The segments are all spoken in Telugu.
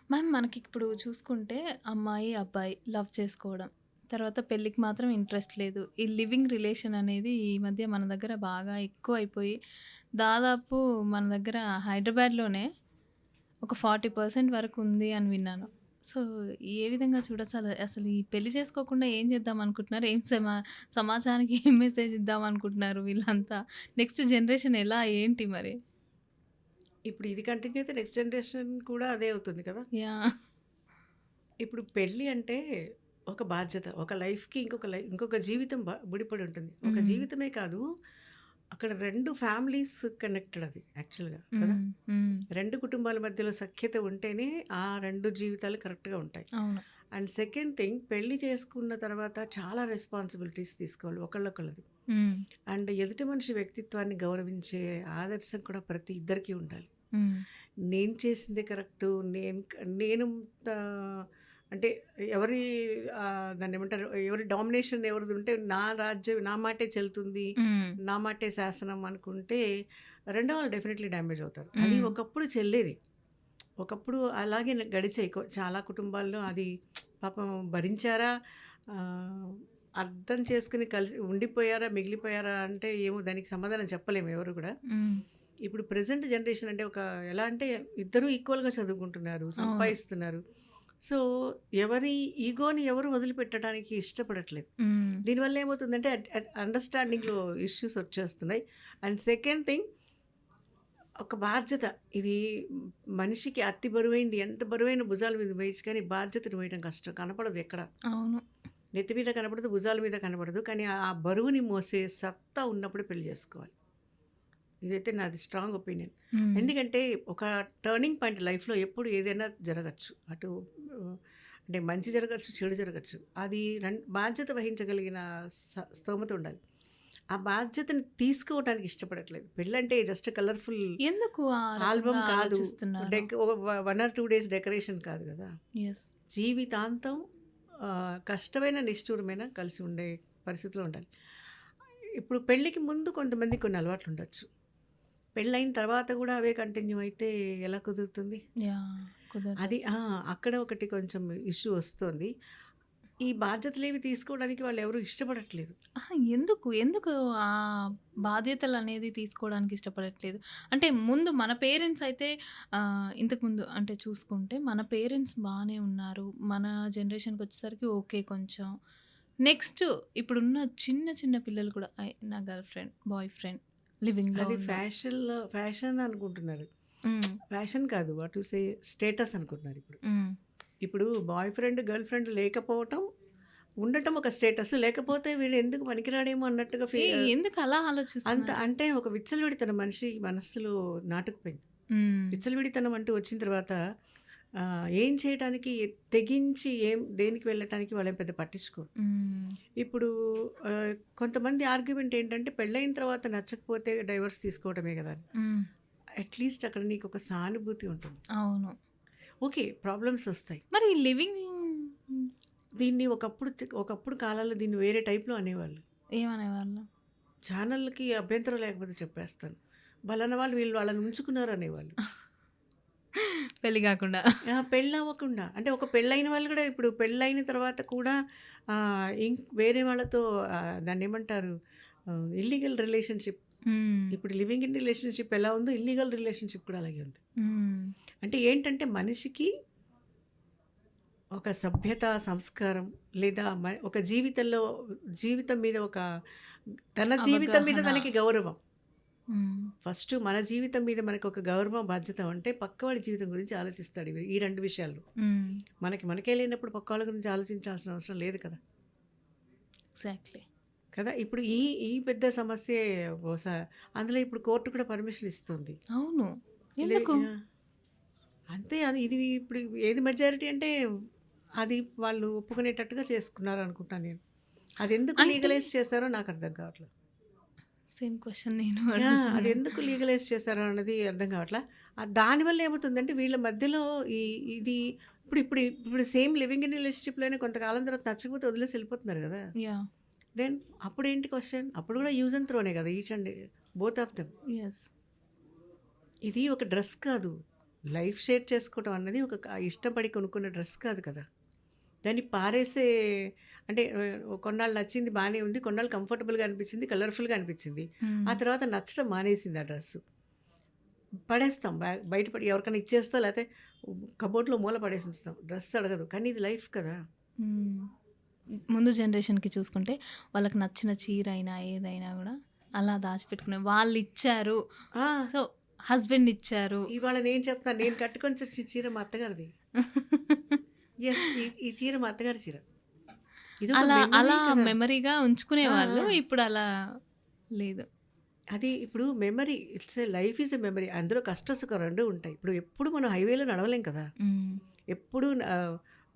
మ్యామ్ మనకిప్పుడు చూసుకుంటే అమ్మాయి, అబ్బాయి లవ్ చేసుకోవడం. తర్వాత పెళ్ళికి మాత్రం ఇంట్రెస్ట్ లేదు. ఈ లివింగ్ రిలేషన్ అనేది ఈ మధ్య మన దగ్గర బాగా ఎక్కువైపోయి, దాదాపు మన దగ్గర హైదరాబాద్‌లోనే ఒక 40% వరకు ఉంది అని విన్నాను. సో, ఏ విధంగా చూడొచ్చు? అసలు ఈ పెళ్లి చేసుకోకుండా ఏం చేద్దాం అనుకుంటున్నారు? ఏం సమాజానికి ఏం మెసేజ్ ఇద్దాం అనుకుంటున్నారు వీళ్ళంతా? నెక్స్ట్ జనరేషన్ ఎలా? ఏంటి మరి? ఇప్పుడు ఇది కంటిన్యూ అయితే నెక్స్ట్ జనరేషన్ కూడా అదే అవుతుంది కదా! యాహ్! ఇప్పుడు పెళ్లి అంటే ఒక బాధ్యత. ఒక లైఫ్‌కి ఇంకొక జీవితం ముడిపడి ఉంటుంది. ఒక హ్మ్. జీవితమే కాదు, అక్కడ 2 ఫ్యామిలీస్ కనెక్టెడ్ అది యాక్చువల్‌గా కదా! హ్మ్. హ్మ్. 2 కుటుంబాల మధ్యలో సఖ్యత ఉంటేనే ఆ 2 జీవితాలు కరెక్ట్‌గా ఉంటాయి. అవును. అండ్ సెకండ్ థింగ్, పెళ్లి చేసుకున్న తర్వాత చాలా రెస్పాన్సిబిలిటీస్ తీసుకోవాలి ఒకళ్ళొకళ్ళది. హ్మ్. అండ్ ఎదుటి మనిషి వ్యక్తిత్వాన్ని గౌరవించే ఆదర్శం కూడా ప్రతి ఇద్దరికీ ఉండాలి. హ్మ్. నేను చేసిందే కరెక్టు. నేను ఆహ్, అంటే ఎవరి దాన్నేమంటారు? ఎవరి డామినేషన్ ఎవరిదుంటే నా రాజ్యం నా మాటే చెల్లుతుంది. హ్మ్. నా మాటే శాసనం అనుకుంటే రెండో వాళ్ళు డెఫినెట్‌లీ డ్యామేజ్ అవుతారు. అది హ్మ్. ఒకప్పుడు చెల్లేది. ఒకప్పుడు అలాగే గడిచాయి. చాలా కుటుంబాల్లో అది పాపం భరించారా? ఆహ్, అర్థం చేసుకొని కలిసి ఉండిపోయారా? మిగిలిపోయారా? అంటే ఏమో దానికి సమాధానం చెప్పలేము ఎవరు గూడా. హ్మ్. ఇప్పుడు ప్రెజెంట్ జనరేషన్ అంటే ఎలా అంటే ఇద్దరూ ఈక్వల్‌గా చదువుకుంటున్నారు, అవును. సంపాదిస్తున్నారు. సో, ఎవరి ఈగోని ఎవరు వదిలిపెట్టడానికి ఇష్టపడట్లేదు. హ్మ్. దీనివల్ల ఏమవుతుందంటే అట్ అట్ అండర్‌స్టాండింగ్‌లో ఇష్యూస్ వచ్చేస్తున్నాయి. అండ్ సెకండ్ థింగ్, ఒక బాధ్యత. ఇది మనిషికి అతి బరువైంది. ఎంత బరువైన భుజాల మీద వేయొచ్చు కానీ బాధ్యతను మోయడం కష్టం. కనపడదు ఎక్కడ. అవును. నెత్తి మీద కనపడదు, భుజాల మీద కనపడదు. కానీ ఆ బరువుని మోసే సత్తా ఉన్నప్పుడు పెళ్లి చేసుకోవాలి. ఇదైతే నాది స్ట్రాంగ్ ఒపీనియన్. హ్మ్. ఎందుకంటే ఒక టర్నింగ్ పాయింట్ లైఫ్‌లో ఎప్పుడు ఏదైనా జరగచ్చు. ఆహ్, అంటే మంచి జరగచ్చు, చెడు జరగచ్చు. అది బాధ్యత వహించగలిగిన స్తోమత ఉండాలి. ఆ బాధ్యతని తీసుకోవటానికి ఇష్టపడట్లేదు. పెళ్ళంటే జస్ట్ కలర్‌ఫుల్ ఎందుకు ఆ రకంగా ఆల్బమ్ కాదు. ఆలోచిస్తున్నారు? 1 ఆర్ 2 డేస్ డెకరేషన్ కాదు గదా! యెస్. జీవితాంతం కష్టమైన, నిష్ఠురమైన కలిసి ఉండే పరిస్థితిలో ఉండాలి. ఇప్పుడు పెళ్ళికి ముందు కొంతమందికి కొన్ని అలవాట్లుండొచ్చు. పెళ్ళైన తర్వాత గూడా అవే కంటిన్యూ అయితే ఎలా కుదురుతుంది? యాహ్! అది కుదరదసలు. అక్కడ ఒకటి కొంచెం ఇష్యూ వస్తోంది. ఈ బాధ్యతలేవి తీసుకోవడానికి వాళ్ళెవరు ఇష్టపడట్లేదు. అహా! ఎందుకు ఆ బాధ్యతలనేది తీసుకోవడానికి ఇష్టపడట్లేదు? అంటే ముందు మన పేరెంట్స్ అయితే ఇంతకుముందు అంటే చూసుకుంటే మన పేరెంట్స్ బానే ఉన్నారు. మన జనరేషన్‌కొచ్చేసరికి ఓకే కొంచెం. నెక్స్ట్ ఇప్పుడున్న చిన్న చిన్న పిల్లలు కూడా నా గర్ల్ ఫ్రెండ్, బాయ్ ఫ్రెండ్ లివింగ్‌లో అది ఉన్నాం. ఫ్యాషన్ అనుకుంటున్నారు. హ్మ్. ఫ్యాషన్ కాదు. వాట్ టు సే, స్టేటస్ అనుకుంటున్నారిప్పుడు. హ్మ్. ఇప్పుడు బాయ్ ఫ్రెండ్, గర్ల్ ఫ్రెండ్ లేకపోవటం, ఉండటం ఒక స్టేటస్. లేకపోతే వీడు ఎందుకు పనికిరాడేమో అన్నట్టుగా ఎందుకలా అంత ఆలోచిస్తున్నారు? అంటే ఒక విచ్చలవిడితనం మనిషి మనస్సులో నాటుకుపోయింది. హ్మ్. విచ్చలవిడితనం అంటూ వచ్చిన తర్వాత ఏం చేయటానికి తెగించి దేనికి వెళ్ళటానికి వాళ్ళేం పెద్ద పట్టించుకోరు. హ్మ్. ఇప్పుడు ఆహ్, కొంతమంది ఆర్గ్యుమెంట్ ఏంటంటే పెళ్ళైన తర్వాత నచ్చకపోతే డైవర్స్ తీసుకోవడమే గదా! అని. హ్మ్. అట్‌లీస్ట్ అక్కడ నీకొక సానుభూతి ఉంటుంది. అవును. ఓకే. ప్రాబ్లమ్స్ ఒస్తాయి. మరి లివింగ్ దీన్ని ఒకప్పుడు కాలాల్లో దీన్ని వేరే టైప్‌లో అనేవాళ్ళు. ఏమనేవాళ్ళు? ఛానల్‌కి అభ్యంతరం లేకపోతే చెప్పేస్తాను. పలానా వాళ్ళు వీళ్ళు వాళ్ళని ఉంచుకున్నారు అనేవాళ్ళు. పెళ్లి గాకుండా. పెళ్ళవ్వకుండా. అంటే ఒక పెళ్ళైన వాళ్ళు గూడా ఇప్పుడు పెళ్ళైన తర్వాత కూడా వేరే వాళ్ళతో దాన్నేమంటారు? Illegal relationship. హ్మ్. ఇప్పుడు లివింగ్ ఇన్ రిలేషన్‌షిప్ ఎలా ఉందో ఇల్లీగల్ రిలేషన్‌షిప్ కూడా అలాగే ఉంది. హ్మ్. అంటే ఏంటంటే మనిషికి ఒక సభ్యత, సంస్కారం లేదా ఒక జీవితం మీద తన జీవితం మీద అవగాహన. తనకి గౌరవం. హ్మ్. ఫస్ట్ మన జీవితం మీద మనకొక గౌరవం, బాధ్యత ఉంటే పక్కవాడి జీవితం గురించి ఆలోచిస్తాడు. ఈ 2 విషయాల్లో. హ్మ్. మనకే లేనప్పుడు పక్కోళ్ళ గురించి ఆలోచించాల్సిన అవసరం లేదు కదా! ఎగ్జాక్ట్‌లీ. కదా! ఇప్పుడు ఈ ఈ పెద్ద సమస్యే బహుశా అందులో ఇప్పుడు కోర్ట్ కూడా పర్మిషన్ ఇస్తుంది. అవును. లే ఎందుకు? ఆ! అంతే అది ఇది ఇప్పుడు ఏది మెజారిటీ అంటే అది వాళ్ళు ఒప్పుకునేటట్టుగా చేసుకున్నారనుకుంటా నేను. అదెందుకు అంటే లీగలైజ్ చేశారో నాకర్థం కావట్ల. సేమ్ క్వెషన్ నేను ఆ! అడుగుతున్నా. అదెందుకు లీగలైజ్ చేశారో అన్నది అర్థం కావట్ల. దానివల్ల ఏమవుతుందంటే వీళ్ళ మధ్యలో ఈ ఇది ఇప్పుడు సేమ్ లివింగ్ ఇన్ రిలేషన్‌షిప్‌లోనే కొంతకాలం తర్వాత నచ్చకపోతే వదిలేసి ఎళ్ళిపోతున్నారు గదా! యాహ్! దెన్ అప్పుడేంటి క్వెషన్? అప్పుడు గూడా యూజ్ అండ్ త్రోనే గదా! Each and both of them. Yes. ఇది ఒక డ్రెస్ కాదు. లైఫ్ షేర్ చేసుకోవడం అన్నది ఒక ఇష్టపడి కొనుక్కున్న డ్రెస్ కాదు కదా! దాన్ని పారేసే అంటే కొన్నాళ్ళు నచ్చింది బానే ఉంది. కొన్నాళ్ళు కంఫర్టబుల్‌గా అనిపించింది. కలర్‌ఫుల్‌గా అనిపించింది. ఆ హ్మ్. తర్వాత నచ్చడం మానేసింది ఆ డ్రెస్సు. పడేస్తాం. బయట పడి ఎవరికైనా ఇచ్చేస్తా లేతే కబోర్డ్‌లో మూల పడేసి ఉంచుతాం. డ్రెస్ అడగదు. కానీ ఇది లైఫ్ కదా! హ్మ్. ముందు జనరేషన్‌కి చూసుకుంటే వాళ్ళకి నచ్చిన చీరైనా, ఏదైనా గూడా అలా దాచిపెట్టుకునే వాళ్ళిచ్చారు. ఆ! సో, హస్బెండ్ ఇచ్చారు. ఇవాళ నేను చెప్తాను. నేను కట్టుకొని చీర మా అత్తగారిది. యెస్. ఈ చీర మా అత్తగారి చీర. ఇదొక అలా మెమరీ అలా కదా! మెమరీగా ఆ! ఉంచుకునేవాళ్ళు. ఆ! ఇప్పుడలా లేదు. అది ఇప్పుడు memory. It's a life is a memory. అందులో కష్ట సుఖం 2 ఉంటాయి. ఇప్పుడు ఎప్పుడు మనం హైవేలో నడవలేం కదా! హ్మ్. ఎప్పుడు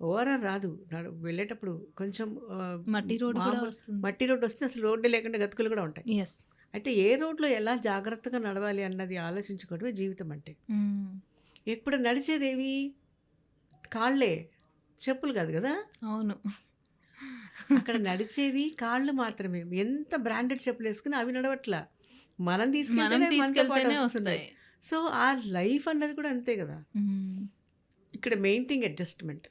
ఓఆర్ఆర్ రాదు. వెళ్ళేటప్పుడు కొంచెం మట్టి రోడ్ గూడా మామూలు వస్తుంది. మట్టి రోడ్డొస్తే అసలు రోడ్డే లేకుండా గతుకులు కూడా ఉంటాయి. యెస్. అయితే ఏ రోడ్‌లో ఎలా జాగ్రత్తగా నడవాలి అన్నది ఆలోచించుకోవడమే జీవితం అంటే. హ్మ్. ఇప్పుడు నడిచేదేవి కాళ్ళే. చెప్పులు కాదు గదా! అవును. అక్కడ నడిచేది కాళ్ళు మాత్రమే. ఎంత బ్రాండెడ్ చెప్పులేసుకున్నా అవి నడవట్లా. మనం మనం తీసుకెళ్తేనే అవి మనతో పాటు తీసుకెళ్తేనే వస్తున్నాయి. వస్తాయి. సో, ఆ లైఫ్ అన్నది కూడా అంతే గదా! హ్మ్. ఇక్కడ మెయిన్ థింగ్ అడ్జస్ట్‌మెంట్.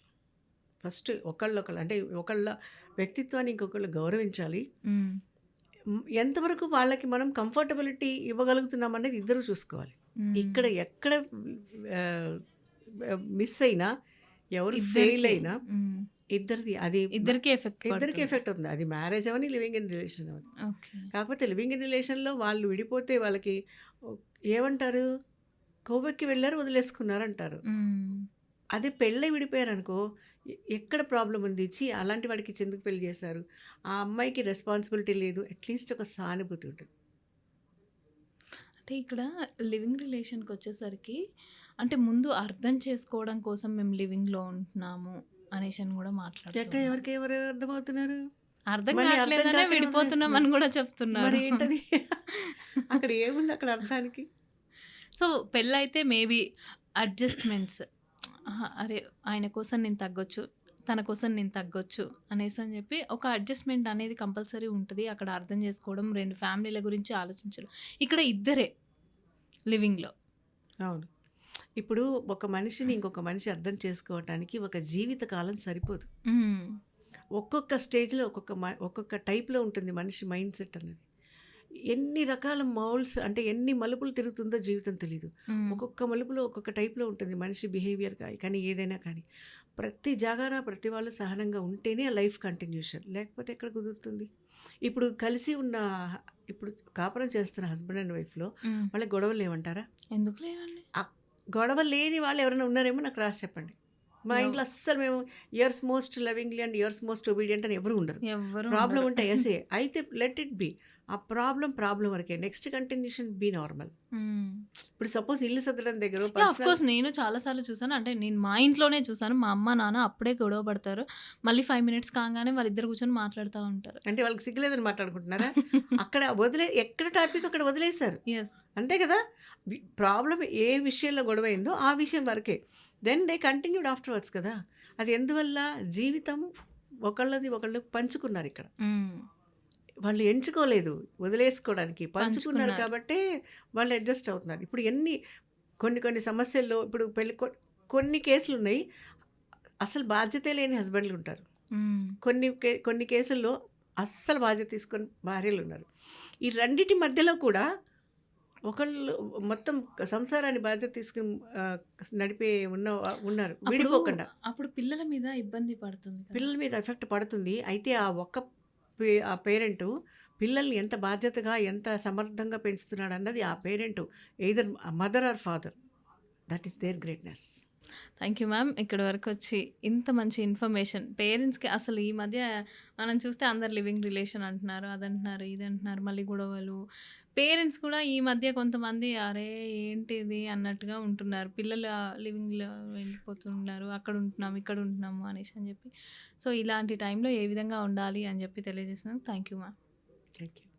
ఫస్ట్ ఒకళ్ళొకళ్ళు అంటే ఒకళ్ళ వ్యక్తిత్వాన్ని ఇంకొకళ్ళు గౌరవించాలి. హ్మ్. ఎంతవరకు వాళ్ళకి మనం కంఫర్టబిలిటీ ఇవ్వగలుగుతున్నామనేది ఇద్దరు చూసుకోవాలి. హ్మ్. ఇక్కడ ఎక్కడ ఆహ్, మిస్ అయినా, ఎవరు ఫెయిల్ ఇద్దరికీ. అయినా హ్మ్. ఇద్దరిది అది ఇద్దరికీ ఎఫెక్ట్ ఇద్దరికీ పడుతుంది. ఎఫెక్ట్ అవుతుంది. అది మ్యారేజ్ అవ్వని, లివింగ్ ఇన్ రిలేషన్ అవ్వని. ఓకే. కాకపోతే లివింగ్ ఇన్ రిలేషన్‌లో వాళ్ళు విడిపోతే వాళ్ళకి ఓ ఏమంటారు? కొవ్వెక్కి వెళ్లారు, వదిలేసుకున్నారంటారు. హ్మ్. అదే పెళ్ళై విడిపోయారనుకో, ఎక్కడ ప్రాబ్లమ్ ఉంది? ఛీ! అలాంటి వాడికి ఎందుకు పెళ్లి చేశారు? ఆ అమ్మాయికి రెస్పాన్సిబిలిటీ లేదు. అట్‌లీస్ట్ ఒక సానుభూతి ఉంటుంది. అంటే ఇక్కడ లివింగ్ రిలేషన్‌కొచ్చేసరికి అంటే ముందు అర్థం చేసుకోవడం కోసం మేము లివింగ్‌లో ఉంటున్నాము అనేసని గూడా మాట్లాడుతూ ఎక్కడ ఉన్నారు. ఎవరికి ఎవరు అర్థమవుతున్నారు? అర్థం మళ్ళీ అర్థం కావట్లేదనే కాకనే వదిలేస్తున్నారు. విడిపోతున్నామని గూడా చెప్తున్నారు. మరేంటది? అక్కడ ఏముంది అక్కడ అర్థానికి? సో, పెళ్లయితే మేబీ అడ్జస్ట్‌మెంట్స్. అహా! అరే! ఆయన కోసం నేను తగ్గొచ్చు. తన కోసం నేను తగ్గొచ్చు అనేసని జెప్పి ఒక అడ్జస్ట్‌మెంట్ అనేది కంపల్సరీ ఉంటది. అక్కడ అర్థం చేసుకోవడం, 2 ఫ్యామిలీల గురించి ఆలోచించడం. ఇక్కడ ఇద్దరే లివింగ్‌లో. అవును. ఇప్పుడు ఒక మనిషిని ఇంకొక మనిషి అర్థం చేసుకోవటానికి ఒక జీవిత కాలం సరిపోదు. హ్మ్. ఒక్కొక్క స్టేజ్‌లో ఒక్కొక్క టైప్‌లో ఉంటుంది మనిషి మైండ్ సెట్ అన్నది. ఎన్ని రకాల మౌల్డ్స్ అంటే ఎన్ని మలుపులు తిరుగుతుందో జీవితం తెలీదు. హ్మ్. ఒక్కొక్క మలుపులో ఒక్కొక్క టైప్‌లో ఉంటుంది మనిషి బిహేవియర్ కానీ ఏదైనా కానీ. ప్రతి జాగాన ప్రతి వాళ్ళు సహనంగా ఉంటేనే ఆ లైఫ్ కంటిన్యూషన్. లేకపోతే ఎక్కడ కుదురుతుంది? ఇప్పుడు కలిసి ఉన్న ఇప్పుడు కాపురం చేస్తున్న హస్బెండ్ అండ్ వైఫ్‌లో హ్మ్. వాళ్ళకి గొడవలు లేవంటారా? ఎందుకు లేవండి? ఆ గొడవ లేని వాళ్ళు ఎవరైనా ఉన్నారేమో నాకు రాసి చెప్పండి. మా ఎవ్ ఇంట్లో అస్సలు మేము years most lovingly and years most obedient అని ఎవరు ఉండరు. ఎవ్వరు ప్రాబ్లమ్ ఉండరు. ఉంటే ఎసే అయితే లెట్ ఇట్ బి. ఆ ప్రాబ్లమ్ వరకే. Next continuation be normal. హ్మ్. ఇప్పుడు సపోజ్ ఇల్లు సర్దడం దగ్గరో యాహ్! పర్సనల్ ఆఫ్‌కోర్స్ నేను చాలా సార్లు చూసాను. అంటే నేను మా ఇంట్లోనే చూసాను. మా అమ్మ, నాన్న అప్పుడే గొడవ పడతారు. మళ్ళీ 5 మినిట్స్ కాంగానే వాళ్ళిద్దరు కూర్చొని మాట్లాడుతా ఉంటారు. అంటే వాళ్ళకి సిగ్గులేదని మాట్లాడుకుంటున్నారా? అక్కడ ఎక్కడ టాపిక్ అక్కడ వదిలేసారు. యెస్. అంతే కదా! ప్రాబ్లమ్ ఏ విషయంలో గొడవయిందో ఆ విషయం వరకే. దెన్ దే కంటిన్యూడ్ ఆఫ్టర్‌వర్డ్స్ కదా! అది ఎందువల్ల జీవితం ఒకళ్ళది ఒకళ్ళు పంచుకున్నారిక్కడ. హ్మ్. వాళ్ళు ఎంచుకోలేదు వదిలేసుకోవడానికి. పంచుకున్నారు పంచుకున్నారు. కాబట్టే వాళ్ళు అడ్జస్ట్ అవుతున్నారు. ఇప్పుడు కొన్ని కొన్ని సమస్యల్లో ఇప్పుడు కొన్ని కేసులున్నాయి. అసలు బాధ్యతే లేని హస్బెండ్‌లుంటారు. హ్మ్. కొన్ని కేసుల్లో అస్సలు బాధ్యత తీసుకొని భార్యలున్నారు. ఈ రెండిటి మధ్యలో కూడా ఒకళ్ళు మొత్తం సంసారాన్ని బాధ్యత తీసుకొని ఆహ్, నడిపే ఉన్నారు. అప్పుడు, విడిపోకుండా. అప్పుడు పిల్లల మీద ఇబ్బంది పడుతుంది కదా! పిల్లల మీద ఎఫెక్ట్ పడుతుంది. అయితే ఆ ఒక్క ఆ పేరెంటు పిల్లల్ని ఎంత బాధ్యతగా, ఎంత సమర్థంగా పెంచుతున్నాడన్నది ఆ parent either mother or father. That is their greatness. Thank you ma'am. ఇక్కడి వరకొచ్చి ఇంత మంచి ఇన్ఫర్మేషన్ పేరెంట్స్‌కి అసలు ఈ మధ్య మనం చూస్తే అందరు లివింగ్ రిలేషన్ అంటున్నారు. అదంటున్నారు, ఇదంటున్నారు. మళ్ళీ గొడవలు. పేరెంట్స్ కూడా ఈ మధ్య కొంతమంది అరే! ఏంటిది అన్నట్టుగా ఉంటున్నారు. పిల్లలు లివింగ్‌లో వెళ్ళిపోతున్నారు. అక్కడ ఉంటున్నాము, ఇక్కడ ఉంటున్నాము అనేసి అని చెప్పి. సో, ఇలాంటి టైంలో ఏ విధంగా ఉండాలి అని చెప్పి తెలియజేసినందుకు thank you ma'am. Thank you.